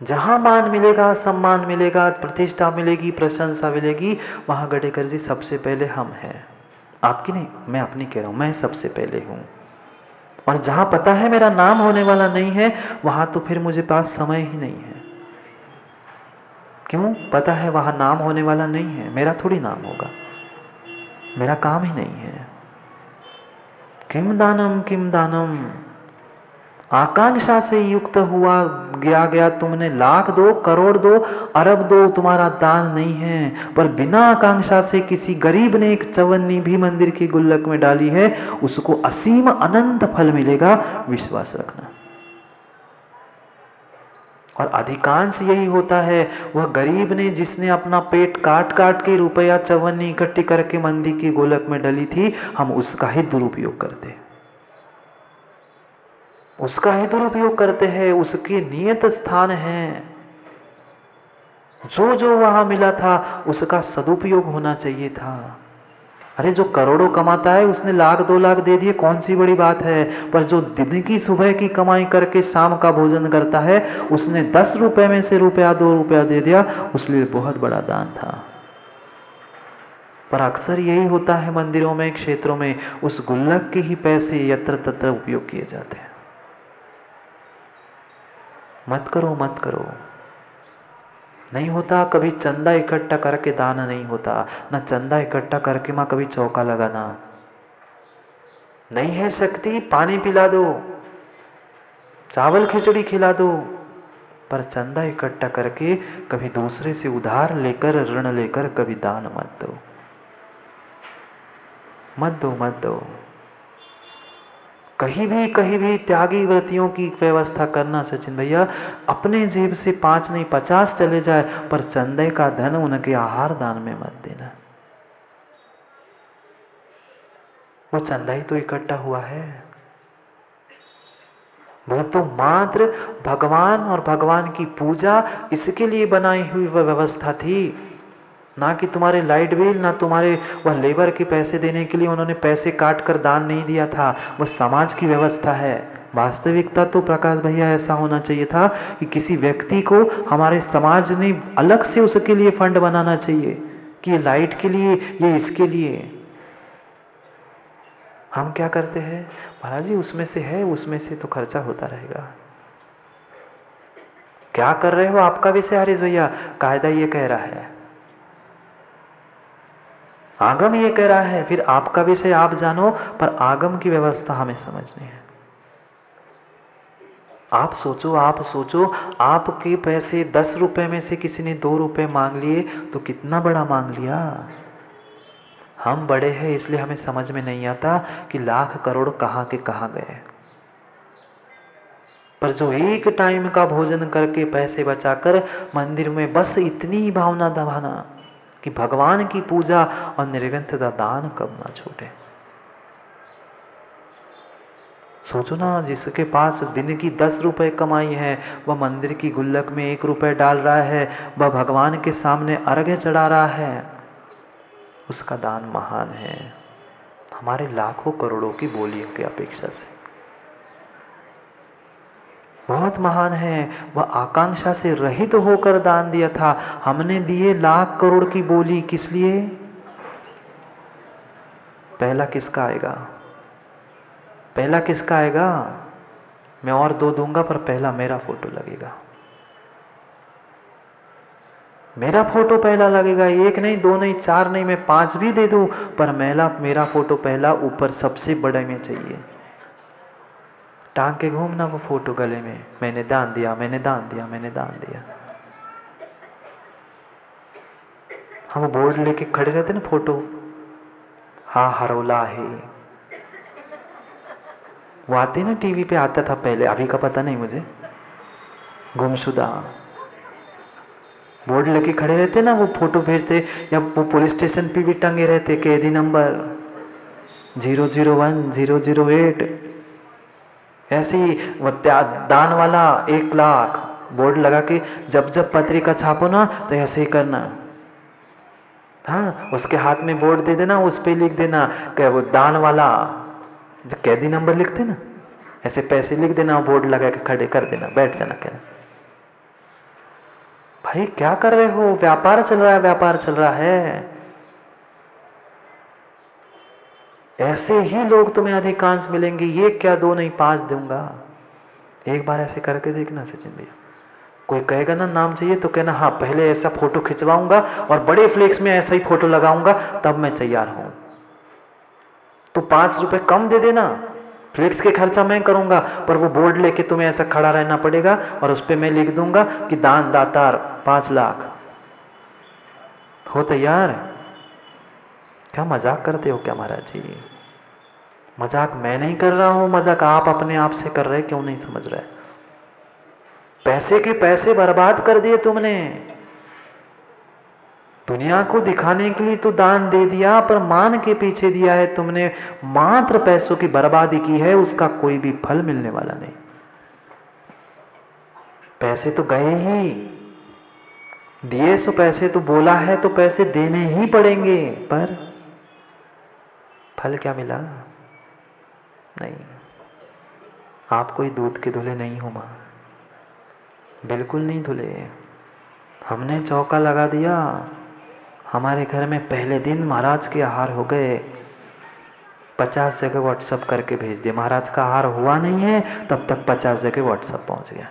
जहां मान मिलेगा, सम्मान मिलेगा, प्रतिष्ठा मिलेगी, प्रशंसा मिलेगी, वहां गडेकर जी सबसे पहले हम हैं। आपकी नहीं, मैं अपनी कह रहा हूं, मैं सबसे पहले हूं। और जहां पता है मेरा नाम होने वाला नहीं है, वहां तो फिर मुझे पास समय ही नहीं है। क्यों? पता है वहां नाम होने वाला नहीं है, मेरा थोड़ी नाम होगा, मेरा काम ही नहीं है। किम दानम किम दानम, आकांक्षा से युक्त हुआ गया तुमने लाख दो, करोड़ दो, अरब दो, तुम्हारा दान नहीं है। पर बिना आकांक्षा से किसी गरीब ने एक चवन्नी भी मंदिर की गुल्लक में डाली है, उसको असीम अनंत फल मिलेगा, विश्वास रखना। और अधिकांश यही होता है, वह गरीब ने जिसने अपना पेट काट काट के रुपया चवन्नी इकट्ठी करके मंदिर की गोलक में डली थी, हम उसका ही दुरुपयोग करते हैं, उसका ही दुरुपयोग करते हैं। उसके नियत स्थान है, जो जो वहां मिला था उसका सदुपयोग होना चाहिए था। अरे जो करोड़ों कमाता है उसने लाख 2 लाख दे दिए, कौन सी बड़ी बात है। पर जो दिन की सुबह की कमाई करके शाम का भोजन करता है, उसने 10 रुपए में से रुपया 2 रुपया दे दिया, उसके लिए बहुत बड़ा दान था। पर अक्सर यही होता है मंदिरों में, क्षेत्रों में, उस गुल्लक के ही पैसे यत्र तत्र उपयोग किए जाते हैं। मत करो, मत करो। नहीं होता कभी चंदा इकट्ठा करके दान नहीं होता, ना चंदा इकट्ठा करके मां कभी चौका लगाना। नहीं है शक्ति, पानी पिला दो, चावल खिचड़ी खिला दो, पर चंदा इकट्ठा करके कभी दूसरे से उधार लेकर, ऋण लेकर कभी दान मत दो, मत दो, मत दो। कहीं भी त्यागी व्रतियों की व्यवस्था करना सचिन भैया। अपने जेब से 5 नहीं 50 चले जाए, पर चंदे का धन उनके आहार दान में मत देना। वो चंदा ही तो इकट्ठा हुआ है, वो तो मात्र भगवान और भगवान की पूजा इसके लिए बनाई हुई वह व्यवस्था थी, ना कि तुम्हारे लाइट बिल, ना तुम्हारे वह लेबर के पैसे देने के लिए उन्होंने पैसे काट कर दान नहीं दिया था। वह समाज की व्यवस्था है। वास्तविकता तो प्रकाश भैया ऐसा होना चाहिए था कि किसी व्यक्ति को हमारे समाज ने अलग से उसके लिए फंड बनाना चाहिए कि ये लाइट के लिए, ये इसके लिए। हम क्या करते हैं, महाराज जी उसमें से है, उसमें से तो खर्चा होता रहेगा। क्या कर रहे हो आपका विषय हरीश भैया, कायदा ये कह रहा है, आगम ये कह रहा है, फिर आपका विषय आप जानो, पर आगम की व्यवस्था हमें समझनी है। आप सोचो, आप सोचो, आपके पैसे 10 रुपए में से किसी ने 2 रुपए मांग लिए तो कितना बड़ा मांग लिया। हम बड़े हैं इसलिए हमें समझ में नहीं आता कि लाख करोड़ कहाँ के कहाँ गए। पर जो एक टाइम का भोजन करके पैसे बचाकर मंदिर में बस इतनी ही भावना दबाना कि भगवान की पूजा और निर्ग्रंथता दान कब ना छूटे। सोचो ना, जिसके पास दिन की 10 रुपए कमाई है, वह मंदिर की गुल्लक में 1 रुपए डाल रहा है, वह भगवान के सामने अर्घ्य चढ़ा रहा है, उसका दान महान है हमारे लाखों करोड़ों की बोलियों की अपेक्षा से, बहुत महान है। वह आकांक्षा से रहित होकर दान दिया था। हमने दिए लाख करोड़ की बोली, किस लिए? पहला किसका आएगा, पहला किसका आएगा? मैं और 2 दूंगा पर पहला मेरा फोटो लगेगा, मेरा फोटो पहला लगेगा। 1 नहीं, 2 नहीं, 4 नहीं, मैं 5 भी दे दूं, पर मेरा फोटो पहला ऊपर सबसे बड़े में चाहिए। टांग के घूमना वो फोटो गले में, मैंने दान दिया, मैंने दान दिया, मैंने दान दिया। हम बोर्ड लेके खड़े रहते ना, फोटो हा हरौला है, वो आते ना टीवी पे, आता था पहले, अभी का पता नहीं मुझे, गुमशुदा। बोर्ड लेके खड़े रहते ना, वो फोटो भेजते, या वो पुलिस स्टेशन पे भी टंगे रहते, कैदी नंबर 001 008, ऐसे ही वो दान वाला 1 लाख बोर्ड लगा के, जब जब पत्रिका छापो ना तो ऐसे ही करना। हाँ, उसके हाथ में बोर्ड दे देना, उस पे लिख देना कि वो दान वाला, कैदी नंबर लिखते ना, ऐसे पैसे लिख देना, बोर्ड लगा के खड़े कर देना, बैठ जाना। क्या भाई क्या कर रहे हो? व्यापार चल रहा है, व्यापार चल रहा है। ऐसे ही लोग तुम्हें अधिकांश मिलेंगे। ये क्या 2 नहीं 5 दूंगा। एक बार ऐसे करके देखना सचिन भैया। कोई कहेगा ना नाम चाहिए तो कहना हाँ, पहले ऐसा फोटो खिंचवाऊंगा और बड़े फ्लेक्स में ऐसा ही फोटो लगाऊंगा, तब मैं तैयार हूं। तो 5 रुपए कम दे देना, फ्लेक्स के खर्चा मैं करूंगा, पर वो बोर्ड लेके तुम्हें ऐसा खड़ा रहना पड़ेगा और उस पर मैं लिख दूंगा कि दान दातार 5 लाख। हो तैयार? क्या मजाक करते हो क्या महाराज जी? मजाक मैं नहीं कर रहा हूं, मजाक आप अपने आप से कर रहे, क्यों नहीं समझ रहे? पैसे के पैसे बर्बाद कर दिए तुमने। दुनिया को दिखाने के लिए तो दान दे दिया, पर मान के पीछे दिया है तुमने। मात्र पैसों की बर्बादी की है, उसका कोई भी फल मिलने वाला नहीं। पैसे तो गए ही, दिए सो पैसे तो बोला है तो पैसे देने ही पड़ेंगे, पर फल क्या मिला? नहीं। आप कोई दूध के धुले नहीं हो मां, बिल्कुल नहीं धुले। हमने चौका लगा दिया। हमारे घर में पहले दिन महाराज के आहार हो गए। 50 जगह व्हाट्सअप करके भेज दिया, महाराज का आहार हुआ नहीं है तब तक 50 जगह व्हाट्सअप पहुंच गया।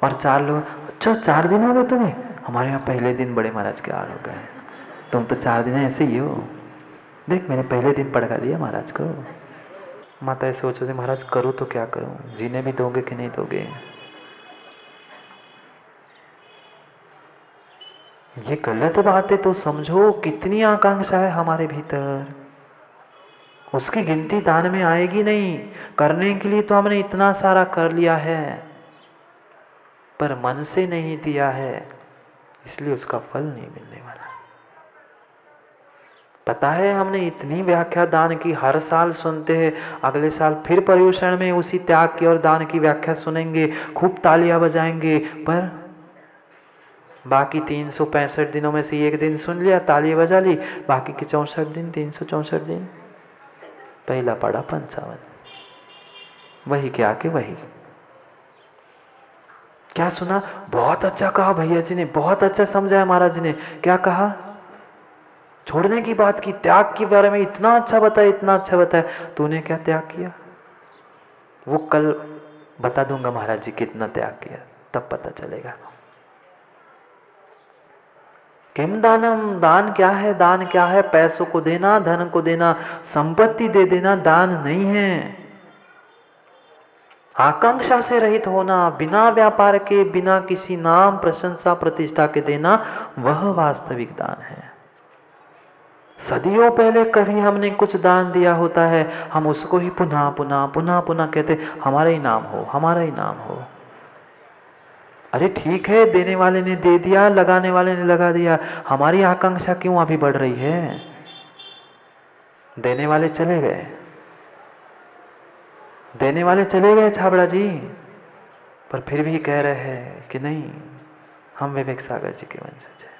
और 4 लोग, अच्छा 4 दिन हो गए तुम्हें? हमारे यहाँ पहले दिन बड़े महाराज के आहार हो गए। तुम तो 4 दिन ऐसे ही हो। देख मैंने पहले दिन पढ़ा लिया महाराज को। माता ऐसे सोचो थे, महाराज करूँ तो क्या करूँ, जीने भी दोगे कि नहीं दोगे? ये गलत बात है तो समझो। कितनी आकांक्षा है हमारे भीतर, उसकी गिनती दान में आएगी नहीं। करने के लिए तो हमने इतना सारा कर लिया है, पर मन से नहीं दिया है, इसलिए उसका फल नहीं मिलने वाला। पता है हमने इतनी व्याख्या दान की, हर साल सुनते हैं, अगले साल फिर पर्युषण में उसी त्याग की और दान की व्याख्या सुनेंगे, खूब तालियां बजाएंगे, पर बाकी 365 दिनों में से एक दिन सुन लिया, ताली बजा ली, बाकी के 64 दिन, 364 दिन पहला पड़ा 55, वही क्या के वही। क्या सुना? बहुत अच्छा कहा भैया जी ने, बहुत अच्छा समझाया महाराज जी ने। क्या कहा? छोड़ने की बात की, त्याग के बारे में इतना अच्छा बताया, इतना अच्छा बताया। तूने क्या त्याग किया? वो कल बता दूंगा महाराज जी कितना त्याग किया, तब पता चलेगा। किम दानम, दान क्या है? दान क्या है? पैसों को देना, धन को देना, संपत्ति दे देना दान नहीं है। आकांक्षा से रहित होना, बिना व्यापार के, बिना किसी नाम प्रशंसा प्रतिष्ठा के देना, वह वास्तविक दान है। सदियों पहले कभी हमने कुछ दान दिया होता है, हम उसको ही पुनः पुनः पुनः पुनः कहते, हमारा ही नाम हो, हमारा ही नाम हो। अरे ठीक है, देने वाले ने दे दिया, लगाने वाले ने लगा दिया, हमारी आकांक्षा क्यों अभी बढ़ रही है? देने वाले चले गए, देने वाले चले गए छाबड़ा जी, पर फिर भी कह रहे हैं कि नहीं, हम विवेक सागर जी के वंशज हैं।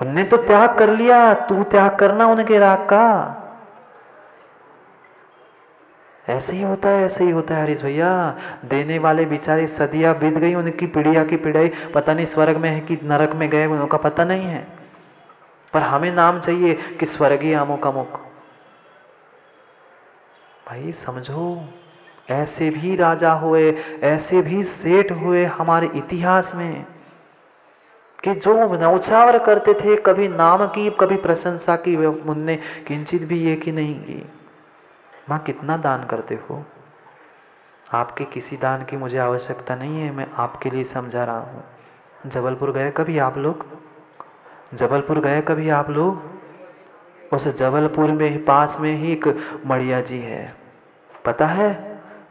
उनने तो त्याग कर लिया, तू त्याग करना उनके राग का। ऐसे ही होता है, ऐसे ही होता है हरीश भैया। देने वाले बेचारे सदियां बीत गई, उनकी पीढ़िया की पीढ़ी पता नहीं स्वर्ग में है कि नरक में गए, उनका पता नहीं है, पर हमें नाम चाहिए कि स्वर्गीय अमुक अमुक। भाई समझो, ऐसे भी राजा हुए, ऐसे भी सेठ हुए हमारे इतिहास में, कि जो नौछावर करते थे, कभी नाम की कभी प्रशंसा की, उनने किंचित भी ये की नहीं की। माँ कितना दान करते हो? आपके किसी दान की मुझे आवश्यकता नहीं है, मैं आपके लिए समझा रहा हूँ। जबलपुर गए कभी आप लोग? जबलपुर गए कभी आप लोग? उस जबलपुर में ही पास में ही एक मड़िया जी है, पता है?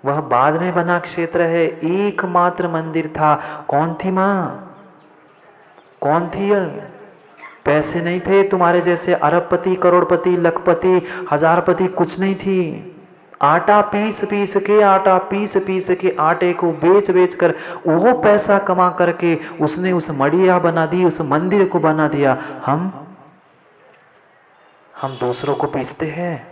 वह बाद में बना क्षेत्र है, एकमात्र मंदिर था। कौन थी माँ? कौन थी? पैसे नहीं थे तुम्हारे जैसे अरबपति, करोड़पति, लखपति, हजारपति, कुछ नहीं थी। आटा पीस पीस के, आटा पीस पीस के, आटे को बेच बेच कर वो पैसा कमा करके उसने उस मड़िया बना दी, उस मंदिर को बना दिया। हम दूसरों को पीसते हैं,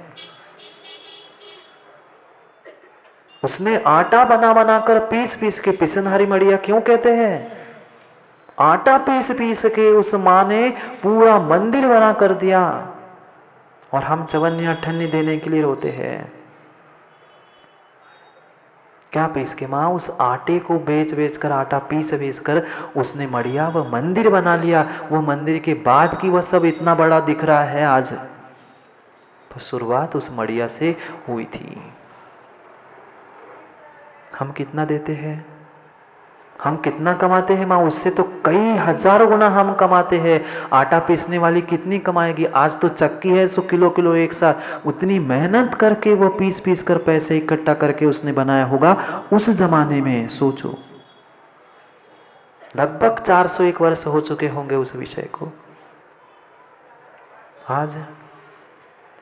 उसने आटा बना बना कर पीस पीस के, पिसनहारी मड़िया क्यों कहते हैं? आटा पीस पीस के उस माँ ने पूरा मंदिर बना कर दिया, और हम चवन्नी अठन्नी देने के लिए रोते हैं। क्या पीस के? माँ उस आटे को बेच बेच कर, आटा पीस पीस कर उसने मड़िया वह मंदिर बना लिया। वो मंदिर के बाद की वह सब इतना बड़ा दिख रहा है आज, तो शुरुआत उस मड़िया से हुई थी। हम कितना देते हैं? हम कितना कमाते हैं? माँ उससे तो कई हजार गुना हम कमाते हैं। आटा पीसने वाली कितनी कमाएगी? आज तो चक्की है, सो किलो किलो एक साथ, उतनी मेहनत करके वो पीस पीस कर पैसे इकट्ठा करके उसने बनाया होगा उस जमाने में। सोचो, लगभग 401 वर्ष हो चुके होंगे उस विषय को। आज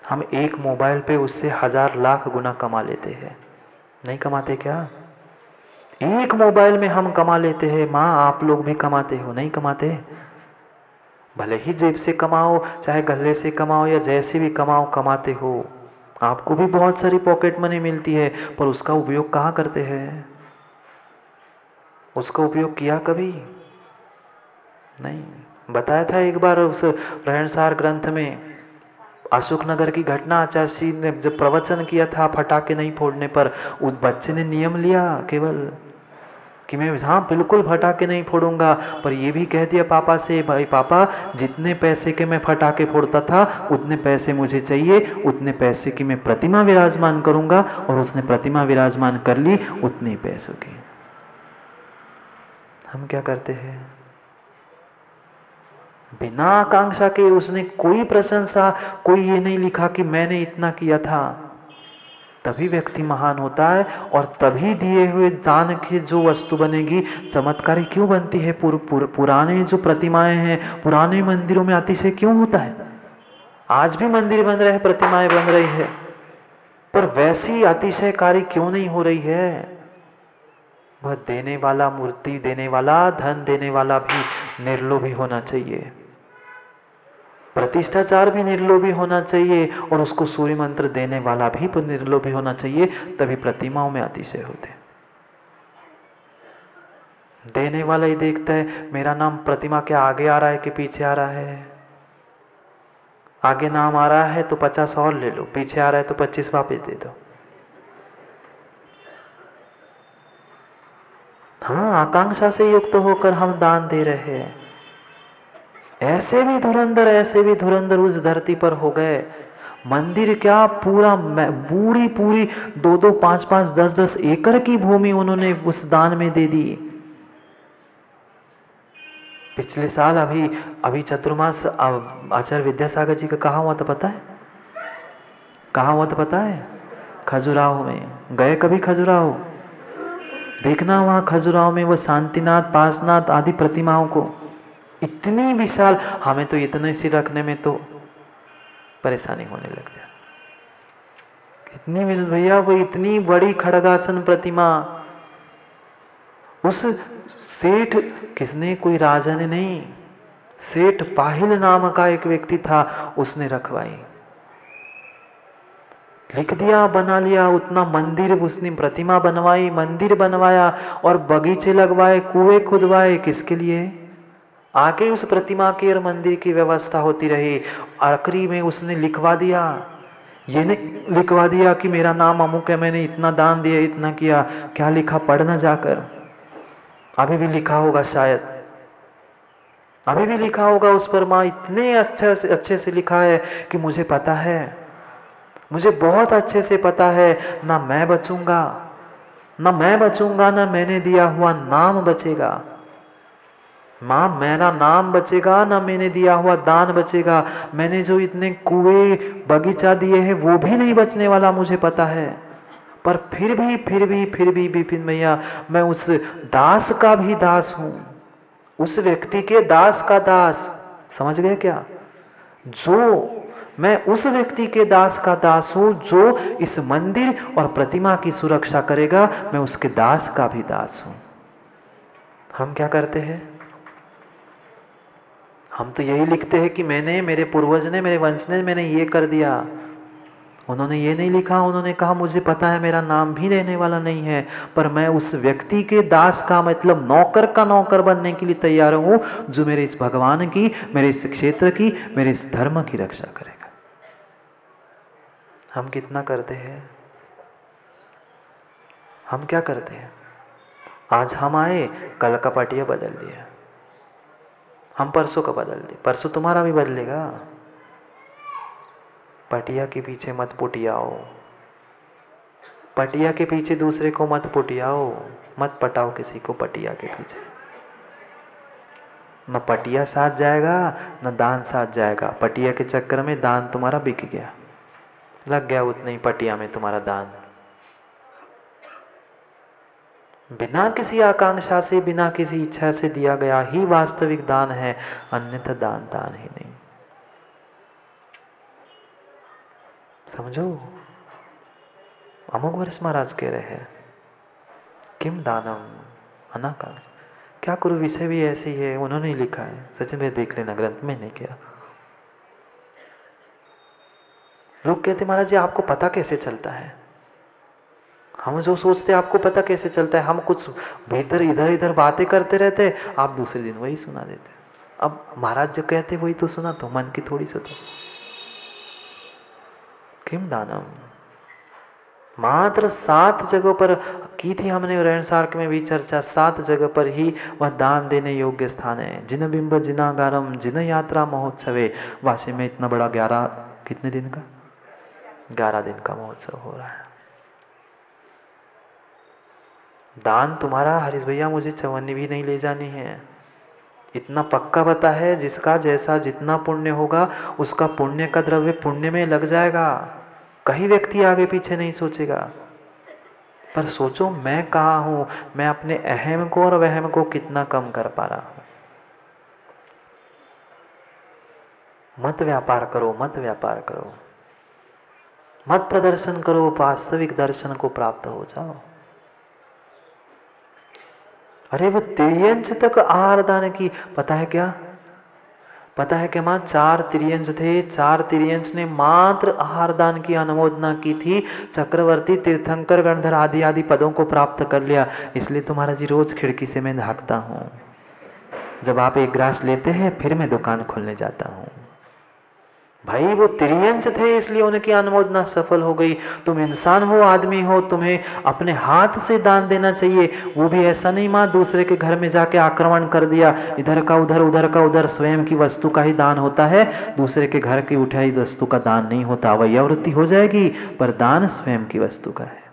हम एक मोबाइल पे उससे 1000 लाख गुना कमा लेते हैं। नहीं कमाते क्या? एक मोबाइल में हम कमा लेते हैं। माँ आप लोग भी कमाते हो, नहीं कमाते? भले ही जेब से कमाओ, चाहे गले से कमाओ, या जैसे भी कमाओ, कमाते हो। आपको भी बहुत सारी पॉकेट मनी मिलती है, पर उसका उपयोग कहाँ करते हैं? उसका उपयोग किया कभी नहीं। बताया था एक बार उस रहनसार ग्रंथ में, अशोकनगर की घटना। आचार्य ने जब प्रवचन किया था फटाके नहीं फोड़ने पर, उस बच्चे ने नियम लिया केवल कि मैं हाँ बिल्कुल फटाके नहीं फोड़ूंगा, पर ये भी कह दिया पापा से, भाई पापा जितने पैसे के मैं फटाके फोड़ता था उतने पैसे मुझे चाहिए, उतने पैसे की मैं प्रतिमा विराजमान करूंगा। और उसने प्रतिमा विराजमान कर ली उतने पैसों की। हम क्या करते हैं? बिना आकांक्षा के उसने कोई प्रशंसा, कोई ये नहीं लिखा कि मैंने इतना किया था। तभी व्यक्ति महान होता है, और तभी दिए हुए दान की जो वस्तु बनेगी चमत्कारी क्यों बनती है। पुराने जो प्रतिमाएं हैं, पुराने मंदिरों में अतिशय क्यों होता है? आज भी मंदिर बन रहे हैं, प्रतिमाएं बन रही है, पर वैसी अतिशयकारी क्यों नहीं हो रही है? वह देने वाला, मूर्ति देने वाला, धन देने वाला भी निर्लोभी होना चाहिए, प्रतिष्ठाचार भी निर्लोभी होना चाहिए, और उसको सूर्य मंत्र देने वाला भी निर्लोभी होना चाहिए। तभी प्रतिमाओं में अतिशय होते। देने वाला ही देखता है मेरा नाम प्रतिमा के आगे आ रहा है कि पीछे आ रहा है। आगे नाम आ रहा है तो 50 और ले लो, पीछे आ रहा है तो 25 वापस दे दो। हाँ, आकांक्षा से युक्त होकर हम दान दे रहे हैं। ऐसे भी धुरंधर उस धरती पर हो गए। मंदिर क्या, पूरा पूरी पूरी 2-2, 5-5, 10-10 एकड़ की भूमि उन्होंने उस दान में दे दी। पिछले साल अभी चतुर्मास आचार्य विद्यासागर जी का कहाँ हुआ था पता है? कहाँ हुआ था पता है? खजुराहो में। गए कभी खजुराहो? देखना वहां खजुराहो में वो शांतिनाथ, पार्श्वनाथ आदि प्रतिमाओं को, इतनी विशाल। हमें तो इतने सी रखने में तो परेशानी होने लग जाती। कितनी मिल भैया, वो इतनी बड़ी खड़गासन प्रतिमा उस सेठ, किसने, कोई राजा ने नहीं, सेठ पाहिल नाम का एक व्यक्ति था, उसने रखवाई, लिख दिया, बना लिया उतना मंदिर। उसने प्रतिमा बनवाई, मंदिर बनवाया, और बगीचे लगवाए, कुएं खुदवाए। किसके लिए? आगे उस प्रतिमा के और मंदिर की व्यवस्था होती रही। आखिरी में उसने लिखवा दिया, ये नहीं लिखवा दिया कि मेरा नाम अमुक है, मैंने इतना दान दिया, इतना किया। क्या लिखा? पढ़ना जाकर। अभी भी लिखा होगा शायद, अभी भी लिखा होगा उस पर। माँ इतने अच्छे से लिखा है कि मुझे पता है, मुझे बहुत अच्छे से पता है। ना मैं बचूंगा, ना मैं बचूंगा, ना मैंने दिया हुआ नाम बचेगा। माँ मेरा नाम बचेगा, ना मैंने दिया हुआ दान बचेगा। मैंने जो इतने कुएं बगीचा दिए हैं वो भी नहीं बचने वाला, मुझे पता है। पर फिर भी विपिन भैया, मैं उस दास का भी दास हूं, उस व्यक्ति के दास का दास। समझ गए क्या? जो मैं उस व्यक्ति के दास का दास हूं जो इस मंदिर और प्रतिमा की सुरक्षा करेगा, मैं उसके दास का भी दास हूं। हम क्या करते हैं? हम तो यही लिखते हैं कि मैंने, मेरे पूर्वज ने, मेरे वंश ने, मैंने ये कर दिया। उन्होंने ये नहीं लिखा, उन्होंने कहा मुझे पता है मेरा नाम भी रहने वाला नहीं है, पर मैं उस व्यक्ति के दास का मतलब नौकर का नौकर बनने के लिए तैयार हूं जो मेरे इस भगवान की, मेरे इस क्षेत्र की, मेरे इस धर्म की रक्षा करेगा। हम कितना करते हैं? हम क्या करते हैं? आज हम आए, कल का पटिया बदल दिया, हम परसों का बदल दिए, परसों तुम्हारा भी बदलेगा। पटिया के पीछे मत पुटियाओ, पटिया के पीछे दूसरे को मत पुटियाओ, मत पटाओ किसी को पटिया के पीछे। न पटिया साथ जाएगा न दान साथ जाएगा। पटिया के चक्कर में दान तुम्हारा बिक गया, लग गया उतने ही पटिया में तुम्हारा दान। बिना किसी आकांक्षा से, बिना किसी इच्छा से दिया गया ही वास्तविक दान है, अन्यथा दान दान ही नहीं। समझो, अमोघवर्ष महाराज कह रहे हैं किम दानम अनाकांक्षा। क्या करूं, विषय भी ऐसी है, उन्होंने ही लिखा है, सच में देख लेना ग्रंथ में नहीं किया। लोग कहते महाराज जी आपको पता कैसे चलता है? हम जो सोचते आपको पता कैसे चलता है, हम कुछ भीतर इधर इधर बातें करते रहते, आप दूसरे दिन वही सुना देते। अब महाराज जो कहते वही तो सुना, तो मन की थोड़ी सा तो। किम दानम मात्र 7 जगहों पर की थी हमने रणसार्क में भी चर्चा, 7 जगह पर ही वह दान देने योग्य स्थान है। जिन बिंब जिनागारम जिन यात्रा महोत्सवे, वाशी में इतना बड़ा 11 कितने दिन का 11 दिन का महोत्सव हो रहा है। दान तुम्हारा हरीश भैया मुझे चवन्नी भी नहीं ले जानी है, इतना पक्का पता है, जिसका जैसा जितना पुण्य होगा उसका पुण्य का द्रव्य पुण्य में लग जाएगा। कहीं व्यक्ति आगे पीछे नहीं सोचेगा। पर सोचो मैं कहाँ हूं, मैं अपने अहम को और वहम को कितना कम कर पा रहा हूं। मत व्यापार करो, मत व्यापार करो, मत प्रदर्शन करो, वास्तविक दर्शन को प्राप्त हो जाओ। अरे वो तिर्यंच तक आहार दान की, पता है क्या? पता है कि मां 4 तिर्यंच थे, 4 तिर्यंच ने मात्र आहार दान की अनुमोदना की थी। चक्रवर्ती, तीर्थंकर, गणधर आदि आदि पदों को प्राप्त कर लिया। इसलिए तुम्हारा जी रोज खिड़की से मैं झांकता हूँ, जब आप एक ग्रास लेते हैं फिर मैं दुकान खोलने जाता हूँ। भाई वो तिर्यंच थे इसलिए उनकी अनुमोदना सफल हो गई। तुम इंसान हो, आदमी हो, तुम्हें अपने हाथ से दान देना चाहिए। वो भी ऐसा नहीं मां दूसरे के घर में जाके आक्रमण कर दिया, इधर का उधर उधर का उधर। स्वयं की वस्तु का ही दान होता है, दूसरे के घर की उठाई वस्तु का दान नहीं होता। वैयावृत्ति हो जाएगी पर दान स्वयं की वस्तु का है।